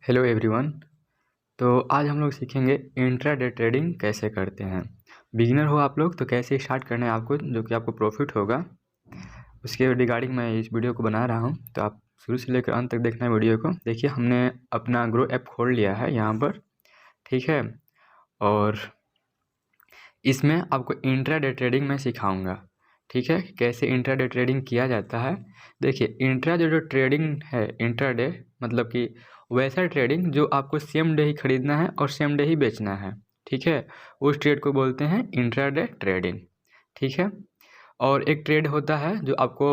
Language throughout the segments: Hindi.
Hello everyone. तो आज हम लोग सीखेंगे इंट्राडे ट्रेडिंग कैसे करते हैं। बिगिनर हो आप लोग तो कैसे स्टार्ट करना है आपको, जो कि आपको प्रॉफिट होगा, उसके रिगार्डिंग मैं इस वीडियो को बना रहा हूं। तो आप शुरू से लेकर अंत तक देखना है वीडियो को। देखिए, हमने अपना ग्रो ऐप खोल लिया है यहाँ पर, ठीक है। और इसमें आपको इंट्राडे ट्रेडिंग मैं सिखाऊंगा, ठीक है, कैसे इंट्राडे ट्रेडिंग किया जाता है। देखिए, इंट्राडे जो ट्रेडिंग है, इंट्राडे मतलब कि वैसा ट्रेडिंग जो आपको सेम डे ही खरीदना है और सेम डे ही बेचना है, ठीक है। उस ट्रेड को बोलते हैं इंट्राडे ट्रेडिंग, ठीक है। और एक ट्रेड होता है जो आपको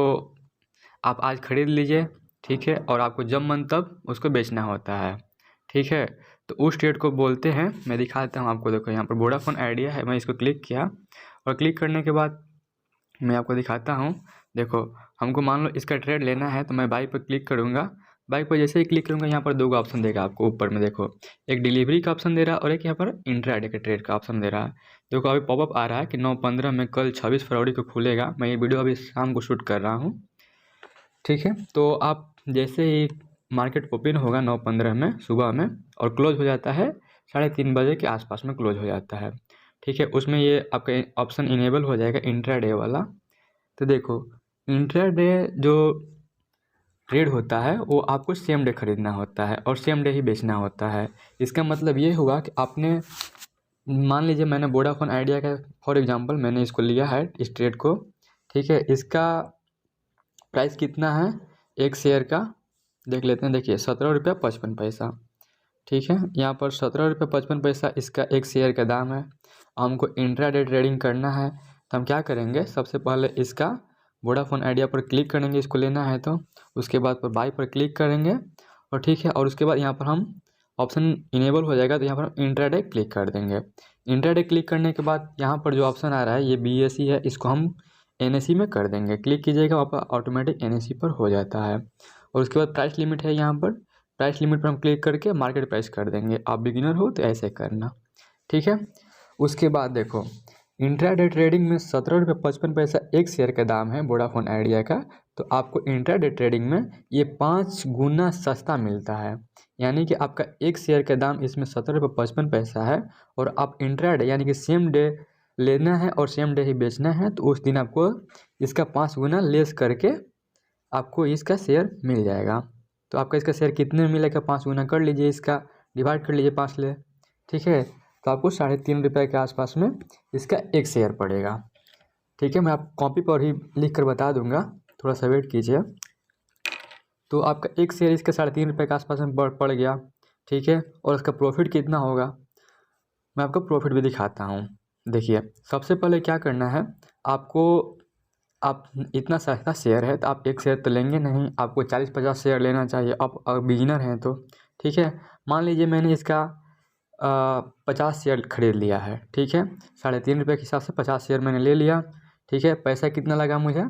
आप आज खरीद लीजिए, ठीक है, और आपको जब मन तब उसको बेचना होता है, ठीक है। तो उस ट्रेड को बोलते हैं, मैं दिखाता हूँ आपको। देखो यहाँ पर वोडाफोन आइडिया है, मैं इसको क्लिक किया और क्लिक करने के बाद मैं आपको दिखाता हूँ। देखो, हमको मान लो इसका ट्रेड लेना है तो मैं बाई पर क्लिक करूँगा। बाई पर जैसे ही क्लिक करूँगा, यहाँ पर दो ऑप्शन देगा आपको ऊपर में। देखो, एक डिलीवरी का ऑप्शन दे रहा है और एक यहाँ पर इंट्राडे के ट्रेड का ऑप्शन दे रहा है। देखो, अभी पॉपअप आ रहा है कि 9:15 में कल 26 फरवरी को खुलेगा। मैं ये वीडियो अभी शाम को शूट कर रहा हूँ, ठीक है। तो आप जैसे ही मार्केट ओपन होगा 9:15 में सुबह में और क्लोज हो जाता है 3:30 बजे के आसपास में क्लोज हो जाता है, ठीक है। उसमें ये आपका ऑप्शन इनेबल हो जाएगा इंट्राडे वाला। तो देखो, इंट्राडे जो ट्रेड होता है वो आपको सेम डे खरीदना होता है और सेम डे ही बेचना होता है। इसका मतलब ये हुआ कि आपने, मान लीजिए मैंने वोडाफोन आइडिया का फॉर एग्जांपल मैंने इसको लिया है इस ट्रेड को, ठीक है। इसका प्राइस कितना है एक शेयर का, देख लेते हैं। देखिए, 17.55 रुपया, ठीक है। यहाँ पर 17.55 रुपया इसका एक शेयर का दाम है। हमको इंट्राडे ट्रेडिंग करना है तो हम क्या करेंगे, सबसे पहले इसका वोडाफोन आइडिया पर क्लिक करेंगे, इसको लेना है तो। उसके बाद पर बाई पर क्लिक करेंगे और ठीक है, और उसके बाद यहाँ पर हम ऑप्शन इनेबल हो जाएगा तो यहाँ पर हम इंट्राडे क्लिक कर देंगे। इंट्राडे क्लिक करने के बाद यहाँ पर जो ऑप्शन आ रहा है ये BSE है, इसको हम NSE में कर देंगे। क्लिक कीजिएगा, वहाँ पर ऑटोमेटिक NSE पर हो जाता है। और उसके बाद प्राइस लिमिट है, यहाँ पर प्राइस लिमिट पर हम क्लिक करके मार्केट प्राइस कर देंगे। आप बिगिनर हो तो ऐसे करना, ठीक है। उसके बाद देखो, इंट्राडे ट्रेडिंग में 17.55 रुपया एक शेयर का दाम है वोडाफोन आइडिया का। तो आपको इंट्राडे ट्रेडिंग में ये 5 गुना सस्ता मिलता है। यानी कि आपका एक शेयर का दाम इसमें 17.55 है और आप इंट्राडे यानी कि सेम डे लेना है और सेम डे ही बेचना है, तो उस दिन आपको इसका 5 गुना लेस करके आपको इसका शेयर मिल जाएगा। तो आपका इसका शेयर कितने में मिलेगा, 5 गुना कर लीजिए, इसका डिवाइड कर लीजिए 5 ले, ठीक है। तो आपको 3.5 रुपये के आसपास में इसका एक शेयर पड़ेगा, ठीक है। मैं आप कॉपी पर ही लिख कर बता दूंगा, थोड़ा सा वेट कीजिए। तो आपका एक शेयर इसका 3.5 रुपये के आसपास में पड़ गया, ठीक है। और उसका प्रॉफिट कितना होगा मैं आपको प्रॉफिट भी दिखाता हूँ। देखिए, सबसे पहले क्या करना है आपको, आप इतना सस्ता शेयर है तो आप एक शेयर तो लेंगे नहीं, आपको 40-50 शेयर लेना चाहिए। आप बिगिनर हैं तो, ठीक है। मान लीजिए मैंने इसका 50 शेयर खरीद लिया है, ठीक है। 3.5 रुपये के हिसाब से 50 शेयर मैंने ले लिया, ठीक है। पैसा कितना लगा मुझे,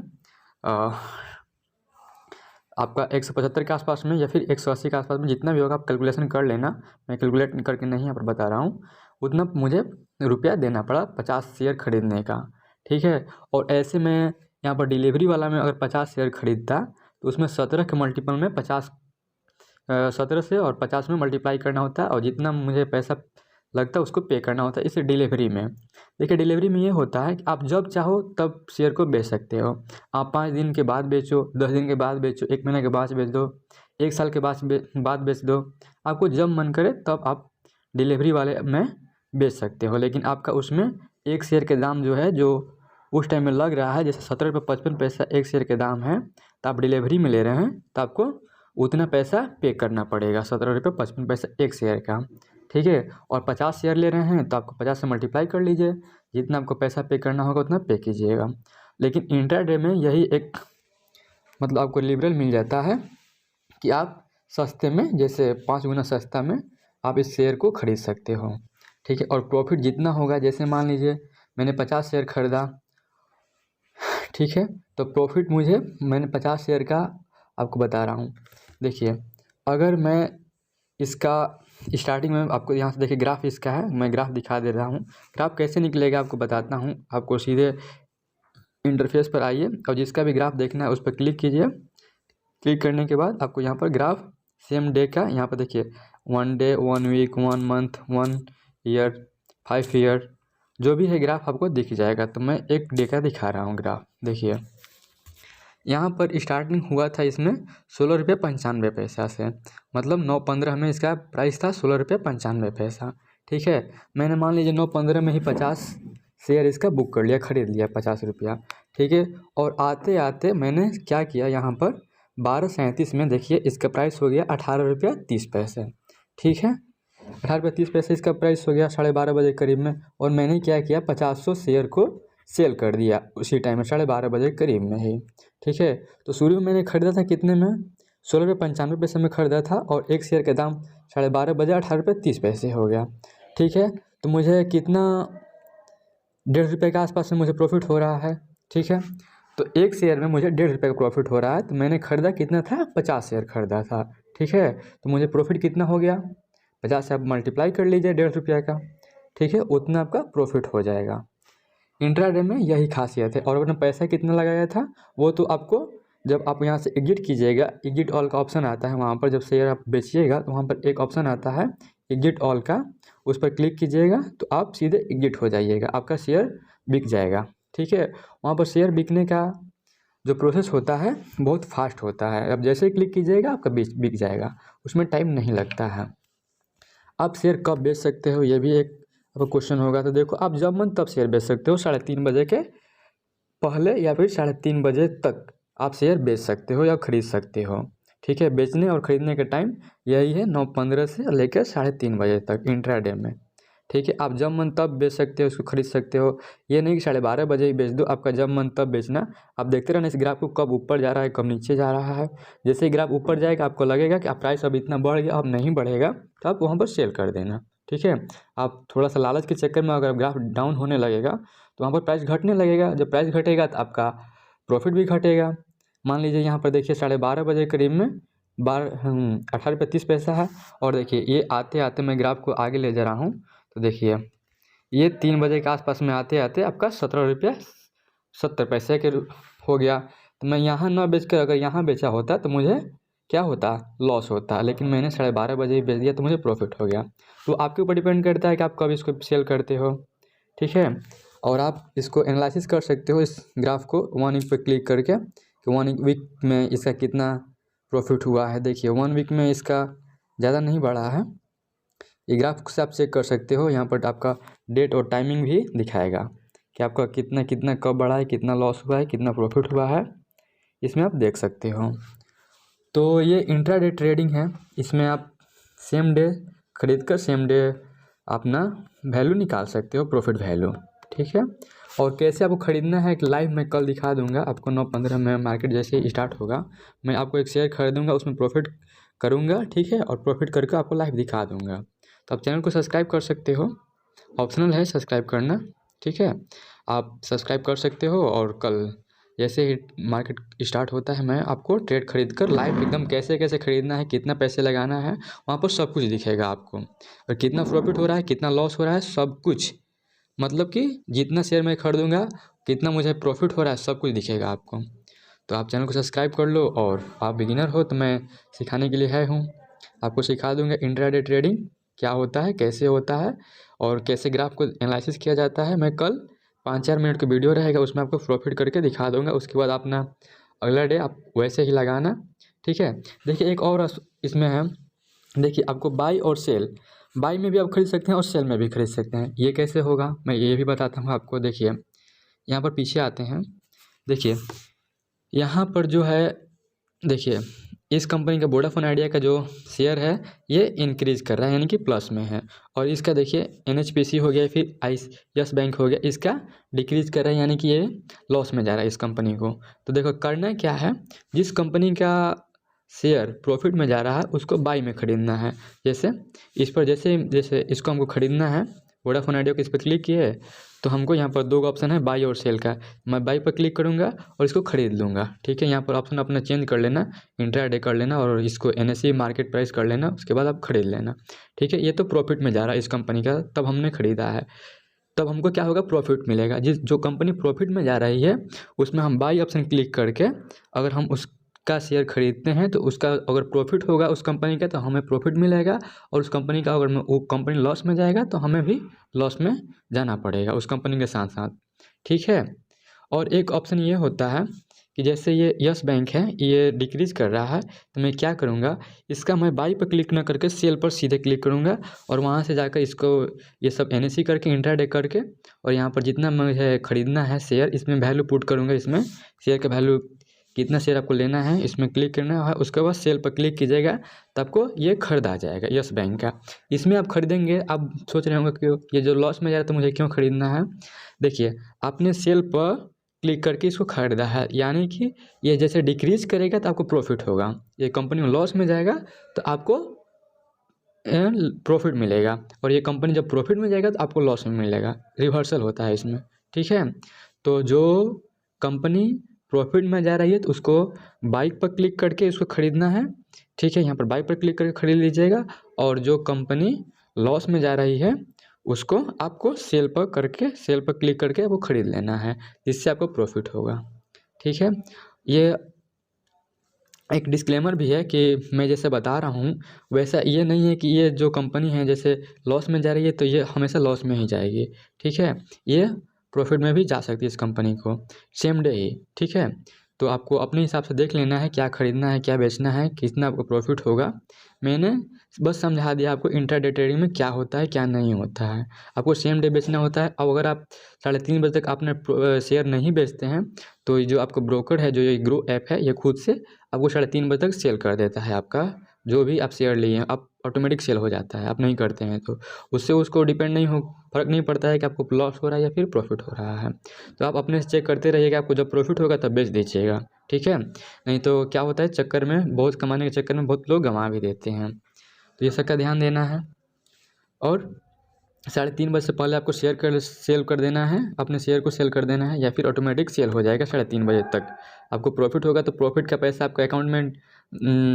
आपका 175 के आसपास में या फिर 180 के आसपास में, जितना भी होगा आप कैलकुलेशन कर लेना। मैं कैलकुलेट करके नहीं यहाँ पर बता रहा हूँ। उतना मुझे रुपया देना पड़ा 50 शेयर खरीदने का, ठीक है। और ऐसे में यहाँ पर डिलीवरी वाला में अगर 50 शेयर खरीदता तो उसमें 17 के मल्टीपल में 17 से और 50 में मल्टीप्लाई करना होता है और जितना मुझे पैसा लगता है उसको पे करना होता है। इस डिलीवरी में, देखिए, डिलीवरी में ये होता है कि आप जब चाहो तब शेयर को बेच सकते हो। आप 5 दिन के बाद बेचो, 10 दिन के बाद बेचो, 1 महीने के बाद बेच दो, 1 साल के बाद बेच दो। आपको जब मन करे तब आप डिलीवरी वाले में बेच सकते हो। लेकिन आपका उसमें एक शेयर के दाम जो है, जो उस टाइम में लग रहा है, जैसे 17.55 एक शेयर के दाम है, तो आप डिलीवरी में ले रहे हैं तो आपको उतना पैसा पे करना पड़ेगा, 17.55 एक शेयर का, ठीक है। और 50 शेयर ले रहे हैं तो आपको 50 से मल्टीप्लाई कर लीजिए, जितना आपको पैसा पे करना होगा उतना पे कीजिएगा। लेकिन इंट्राडे में यही एक मतलब आपको लिबरल मिल जाता है कि आप सस्ते में, जैसे 5 गुना सस्ता में आप इस शेयर को खरीद सकते हो, ठीक है। और प्रॉफिट जितना होगा, जैसे मान लीजिए मैंने 50 शेयर खरीदा, ठीक है, तो प्रॉफिट मुझे, मैंने 50 शेयर का आपको बता रहा हूँ। देखिए, अगर मैं इसका स्टार्टिंग में आपको यहाँ से देखिए ग्राफ इसका है, मैं ग्राफ दिखा दे रहा हूँ। ग्राफ कैसे निकलेगा आपको बताता हूँ। आपको सीधे इंटरफेस पर आइए और जिसका भी ग्राफ देखना है उस पर क्लिक कीजिए। क्लिक करने के बाद आपको यहाँ पर ग्राफ सेम डे का, यहाँ पर देखिए 1 day, 1 week, 1 month, 1 year, 5 year, जो भी है ग्राफ आपको दिख जाएगा। तो मैं एक डे का दिखा रहा हूँ ग्राफ। देखिए यहाँ पर स्टार्टिंग हुआ था इसमें 16 रुपये 95 पैसा से, मतलब 9/15 में इसका प्राइस था 16 रुपये 95 पैसा। ठीक है, मैंने मान लीजिए 9/15 में ही 50 शेयर इसका बुक कर लिया, ख़रीद लिया 50 रुपया। ठीक है, और आते आते मैंने क्या किया, यहाँ पर 12:37 में देखिए इसका प्राइस हो गया 18 रुपया 30 पैसे। ठीक है, 18 रुपये 30 पैसे इसका प्राइस हो गया 12:30 बजे करीब में। और मैंने क्या किया, 500 शेयर को सेल कर दिया उसी टाइम में 12:30 बजे करीब में ही। ठीक है, तो शुरू में मैंने ख़रीदा था कितने में, 16 रुपये 95 पैसे में ख़रीदा था, और एक शेयर का दाम 12:30 बजे 18 रुपये 30 पैसे हो गया। ठीक है, तो मुझे कितना, 1.5 रुपये के आसपास में मुझे प्रॉफिट हो रहा है। ठीक है, तो एक शेयर में मुझे 1.5 रुपये का प्रॉफिट हो रहा है। तो मैंने ख़रीदा कितना था, 50 शेयर ख़रीदा था। ठीक है, तो मुझे प्रॉफिट कितना हो गया, 50 से आप मल्टीप्लाई कर लीजिए 1.5 रुपये का। ठीक है, उतना आपका प्रॉफिट हो जाएगा। इंट्राडे में यही खासियत है। और अपना पैसा कितना लगाया था वो तो आपको, जब आप यहाँ से एग्जिट कीजिएगा, एग्जिट ऑल का ऑप्शन आता है वहाँ पर, जब शेयर आप बेचिएगा तो वहाँ पर एक ऑप्शन आता है एग्जिट ऑल का, उस पर क्लिक कीजिएगा तो आप सीधे एग्जिट हो जाइएगा, आपका शेयर बिक जाएगा। ठीक है, वहाँ पर शेयर बिकने का जो प्रोसेस होता है बहुत फास्ट होता है। अब जैसे ही क्लिक कीजिएगा आपका बिक जाएगा, उसमें टाइम नहीं लगता है। आप शेयर कब बेच सकते हो, ये भी एक आपका क्वेश्चन होगा। तो देखो, आप जब मन तब शेयर बेच सकते हो, 3:30 बजे के पहले या फिर 3:30 बजे तक आप शेयर बेच सकते हो या ख़रीद सकते हो। ठीक है, बेचने और ख़रीदने का टाइम यही है, 9:15 से लेकर 3:30 बजे तक इंट्राडे में। ठीक है, आप जब मन तब बेच सकते हो, उसको ख़रीद सकते हो। ये नहीं कि 12:30 बजे ही बेच दो, आपका जब मन तब बेचना। आप देखते रहना इस ग्राफ को, कब ऊपर जा रहा है कब नीचे जा रहा है। जैसे ही ग्राफ ऊपर जाएगा आपको लगेगा कि आप प्राइस अब इतना बढ़ गया, अब नहीं बढ़ेगा, तो आप वहाँ पर सेल कर देना। ठीक है, आप थोड़ा सा लालच के चक्कर में अगर ग्राफ डाउन होने लगेगा तो वहाँ पर प्राइस घटने लगेगा। जब प्राइस घटेगा तो आपका प्रॉफिट भी घटेगा। मान लीजिए यहाँ पर देखिए 12:30 बजे करीब में 18 रुपये 30 पैसा है। और देखिए ये आते आते मैं ग्राफ को आगे ले जा रहा हूँ, तो देखिए ये 3 बजे के आसपास में आते आते आपका 17 रुपया 70 पैसे के हो गया। तो मैं यहाँ ना बेच कर अगर यहाँ बेचा होता तो मुझे क्या होता, लॉस होता। लेकिन मैंने 12:30 बजे ही बेच दिया तो मुझे प्रॉफिट हो गया। तो आपके ऊपर डिपेंड करता है कि आप कब इसको सेल करते हो। ठीक है, और आप इसको एनालिसिस कर सकते हो इस ग्राफ को 1 वीक पर क्लिक करके, कि 1 वीक में इसका कितना प्रॉफिट हुआ है। देखिए 1 वीक में इसका ज़्यादा नहीं बढ़ा है। ये ग्राफ से आप चेक कर सकते हो, यहाँ पर आपका डेट और टाइमिंग भी दिखाएगा कि आपका कितना कितना कब बढ़ा है, कितना लॉस हुआ है, कितना प्रॉफिट हुआ है, इसमें आप देख सकते हो। तो ये इंट्राडे ट्रेडिंग है, इसमें आप सेम डे ख़रीद कर सेम डे अपना वैल्यू निकाल सकते हो, प्रॉफिट वैल्यू। ठीक है, और कैसे आपको ख़रीदना है एक लाइव मैं कल दिखा दूंगा आपको। 9:15 में मार्केट जैसे ही स्टार्ट होगा मैं आपको एक शेयर खरीदूंगा, उसमें प्रॉफिट करूंगा। ठीक है, और प्रॉफिट करके आपको लाइव दिखा दूंगा। तो आप चैनल को सब्सक्राइब कर सकते हो, ऑप्शनल है सब्सक्राइब करना। ठीक है, आप सब्सक्राइब कर सकते हो, और कल जैसे ही मार्केट स्टार्ट होता है मैं आपको ट्रेड खरीद कर लाइव एकदम कैसे कैसे ख़रीदना है, कितना पैसे लगाना है, वहाँ पर सब कुछ दिखेगा आपको। और कितना प्रॉफिट हो रहा है, कितना लॉस हो रहा है, सब कुछ, मतलब कि जितना शेयर मैं खरीदूँगा कितना मुझे प्रॉफिट हो रहा है, सब कुछ दिखेगा आपको। तो आप चैनल को सब्सक्राइब कर लो, और आप बिगिनर हो तो मैं सिखाने के लिए है हूँ। आपको सिखा दूँगा इंट्राडे ट्रेडिंग क्या होता है, कैसे होता है, और कैसे ग्राफ को एनालिसिस किया जाता है। मैं कल 5-4 मिनट का वीडियो रहेगा, उसमें आपको प्रॉफिट करके दिखा दूँगा। उसके बाद अपना अगला डे आप वैसे ही लगाना। ठीक है, देखिए एक और इसमें है, देखिए आपको बाई और सेल, बाई में भी आप खरीद सकते हैं और सेल में भी खरीद सकते हैं। ये कैसे होगा मैं ये भी बताता हूँ आपको। देखिए यहाँ पर पीछे आते हैं, देखिए यहाँ पर जो है, देखिए इस कंपनी का वोडाफोन आइडिया का जो शेयर है ये इंक्रीज़ कर रहा है, यानी कि प्लस में है। और इसका देखिए NHPC हो गया, फिर यस बैंक हो गया, इसका डिक्रीज़ कर रहा है, यानी कि ये लॉस में जा रहा है इस कंपनी को। तो देखो करना क्या है, जिस कंपनी का शेयर प्रॉफिट में जा रहा है उसको बाई में ख़रीदना है। जैसे इस पर जैसे इसको हमको ख़रीदना है, वोडाफोन आइडिया को इस पर क्लिक किए तो हमको यहाँ पर 2 ऑप्शन है, बाई और सेल का। मैं बाई पर क्लिक करूँगा और इसको ख़रीद लूँगा। ठीक है, यहाँ पर ऑप्शन अपना चेंज कर लेना, इंट्राडे कर लेना, और इसको NSE मार्केट प्राइस कर लेना, उसके बाद आप ख़रीद लेना। ठीक है, ये तो प्रॉफिट में जा रहा है इस कंपनी का, तब हमने ख़रीदा है, तब हमको क्या होगा, प्रॉफिट मिलेगा। जो कंपनी प्रॉफिट में जा रही है उसमें हम बाई ऑप्शन क्लिक करके अगर हम उस का शेयर खरीदते हैं तो उसका अगर प्रॉफिट होगा उस कंपनी का तो हमें प्रॉफिट मिलेगा, और उस कंपनी का अगर वो कंपनी लॉस में जाएगा तो हमें भी लॉस में जाना पड़ेगा उस कंपनी के साथ साथ। ठीक है। और एक ऑप्शन ये होता है कि जैसे ये यस बैंक है, ये डिक्रीज़ कर रहा है तो मैं क्या करूँगा, इसका मैं बाई पर क्लिक ना करके सेल पर सीधे क्लिक करूँगा, और वहाँ से जाकर इसको ये सब NSE करके इंट्राडे करके, और यहाँ पर जितना मुझे ख़रीदना है शेयर इसमें वैल्यू पुट करूँगा। इसमें शेयर का वैल्यू कितना शेयर आपको लेना है इसमें क्लिक करना है, उसके बाद सेल पर क्लिक कीजिएगा तो आपको ये खरीदा आ जाएगा यस बैंक का। इसमें आप खरीदेंगे, आप सोच रहे होंगे कि ये जो लॉस में जा रहा है तो मुझे क्यों खरीदना है। देखिए, आपने सेल पर क्लिक करके इसको खरीदा है, यानी कि ये जैसे डिक्रीज़ करेगा तो आपको प्रॉफिट होगा, ये कंपनी में लॉस में जाएगा तो आपको प्रॉफिट मिलेगा, और ये कंपनी जब प्रॉफिट में जाएगा तो आपको लॉस में मिलेगा। रिवर्सल होता है इसमें। ठीक है। तो जो कंपनी प्रॉफिट में जा रही है तो उसको बाइक पर क्लिक करके इसको ख़रीदना है। ठीक है, यहाँ पर बाइक पर क्लिक करके ख़रीद लीजिएगा, और जो कंपनी लॉस में जा रही है उसको आपको सेल पर क्लिक करके वो ख़रीद लेना है, जिससे आपको प्रॉफिट होगा। ठीक है। ये एक डिस्क्लेमर भी है कि मैं जैसे बता रहा हूँ वैसा ये नहीं है कि ये जो कंपनी है जैसे लॉस में जा रही है तो ये हमेशा लॉस में ही जाएगी। ठीक है, ये प्रॉफिट में भी जा सकती है इस कंपनी को सेम डे ही। ठीक है, तो आपको अपने हिसाब से देख लेना है क्या ख़रीदना है, क्या बेचना है, कितना आपको प्रॉफिट होगा। मैंने बस समझा दिया आपको इंट्राडे ट्रेडिंग में क्या होता है क्या नहीं होता है। आपको सेम डे बेचना होता है। अब अगर आप 3:30 बजे तक आपने शेयर नहीं बेचते हैं तो ये जो आपका ब्रोकर है, जो ये ग्रो ऐप है, ये खुद से आपको 3:30 बजे तक सेल कर देता है। आपका जो भी आप शेयर लिए हैं आप ऑटोमेटिक सेल हो जाता है, आप नहीं करते हैं तो उससे उसको डिपेंड नहीं हो, फ़र्क नहीं पड़ता है कि आपको लॉस हो रहा है या फिर प्रॉफिट हो रहा है। तो आप अपने से चेक करते रहिएगा, आपको जब प्रॉफिट होगा तब बेच दीजिएगा। ठीक है, नहीं तो क्या होता है चक्कर में, बहुत कमाने के चक्कर में बहुत लोग गंवा भी देते हैं। तो ये सब का ध्यान देना है, और 3:30 बजे से पहले आपको सेल कर देना है, अपने शेयर को सेल कर देना है, या फिर ऑटोमेटिक सेल हो जाएगा 3:30 बजे तक। आपको प्रॉफिट होगा तो प्रॉफिट का पैसा आपके अकाउंट में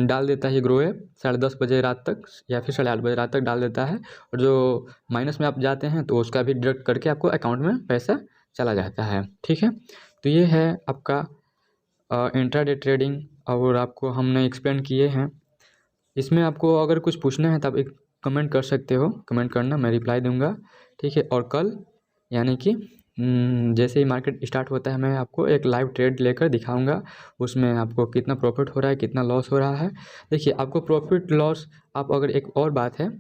डाल देता है ये ग्रो ऐप 10:30 बजे रात तक या फिर 8:30 बजे रात तक डाल देता है, और जो माइनस में आप जाते हैं तो उसका भी डिडक्ट करके आपको अकाउंट में पैसा चला जाता है। ठीक है, तो ये है आपका इंट्राडे ट्रेडिंग, और आपको हमने एक्सप्लेन किए हैं। इसमें आपको अगर कुछ पूछना है तो आप एक कमेंट कर सकते हो, कमेंट करना, मैं रिप्लाई दूंगा। ठीक है, और कल यानी कि जैसे ही मार्केट स्टार्ट होता है मैं आपको एक लाइव ट्रेड लेकर दिखाऊंगा, उसमें आपको कितना प्रॉफिट हो रहा है कितना लॉस हो रहा है। देखिए, आपको प्रॉफिट लॉस, आप अगर एक और बात है,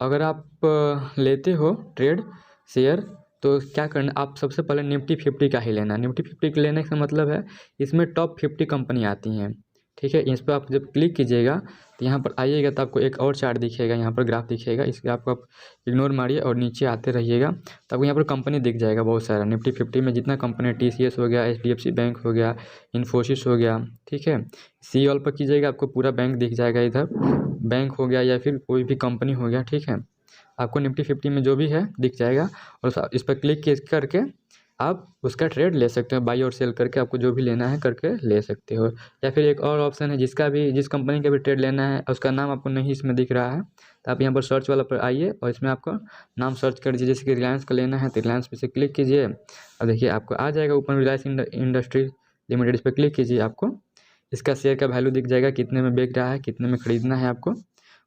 अगर आप लेते हो ट्रेड शेयर तो क्या करना, आप सबसे पहले निफ्टी 50 का ही लेना। निफ्टी 50 के लेने का मतलब है इसमें टॉप 50 कंपनी आती हैं। ठीक है, इस पर आप जब क्लिक कीजिएगा तो यहाँ पर आइएगा तो आपको एक और चार्ट दिखेगा, यहाँ पर ग्राफ दिखेगा, इस ग्राफ को आप इग्नोर मारिए और नीचे आते रहिएगा तो आपको यहाँ पर कंपनी दिख जाएगा बहुत सारा। निफ्टी 50 में जितना कंपनी, TCS हो गया, HDFC बैंक हो गया, इन्फोसिस हो गया। ठीक है, सी ऑल पर कीजिएगा, आपको पूरा बैंक दिख जाएगा, इधर बैंक हो गया या फिर कोई भी कंपनी हो गया। ठीक है, आपको निफ्टी 50 में जो भी है दिख जाएगा, और इस पर क्लिक करके आप उसका ट्रेड ले सकते हो, बाई और सेल करके आपको जो भी लेना है करके ले सकते हो। या फिर एक और ऑप्शन है, जिस कंपनी का भी ट्रेड लेना है उसका नाम आपको नहीं इसमें दिख रहा है तो आप यहाँ पर सर्च वाला पर आइए और इसमें आपको नाम सर्च कर दीजिए। जैसे कि रिलायंस का लेना है तो रिलायंस पे से क्लिक कीजिए, और देखिए आपको आ जाएगा ऊपर रिलायंस इंडस्ट्री लिमिटेड, इस पर क्लिक कीजिए, आपको इसका शेयर का वैल्यू दिख जाएगा, कितने में बिक रहा है, कितने में ख़रीदना है आपको।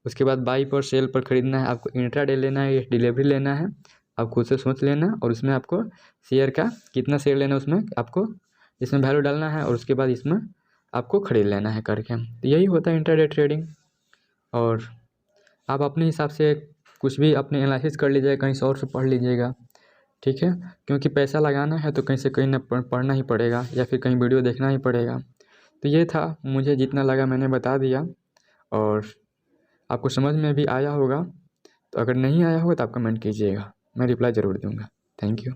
उसके बाद बाई पर सेल पर ख़रीदना है, आपको इंट्राडे लेना है या डिलीवरी लेना है, आप खुद से सोच लेना, और उसमें आपको शेयर का कितना शेयर लेना है उसमें आपको इसमें वैल्यू डालना है, और उसके बाद इसमें आपको ख़रीद लेना है करके। तो यही होता है इंट्राडे ट्रेडिंग, और आप अपने हिसाब से कुछ भी अपने एनालिसिस कर लीजिएगा, कहीं से और से पढ़ लीजिएगा। ठीक है, क्योंकि पैसा लगाना है तो कहीं से कहीं ना पढ़ना ही पड़ेगा या फिर कहीं वीडियो देखना ही पड़ेगा। तो ये था, मुझे जितना लगा मैंने बता दिया, और आपको समझ में भी आया होगा। तो अगर नहीं आया होगा तो आप कमेंट कीजिएगा, मैं रिप्लाई ज़रूर दूंगा। Thank you.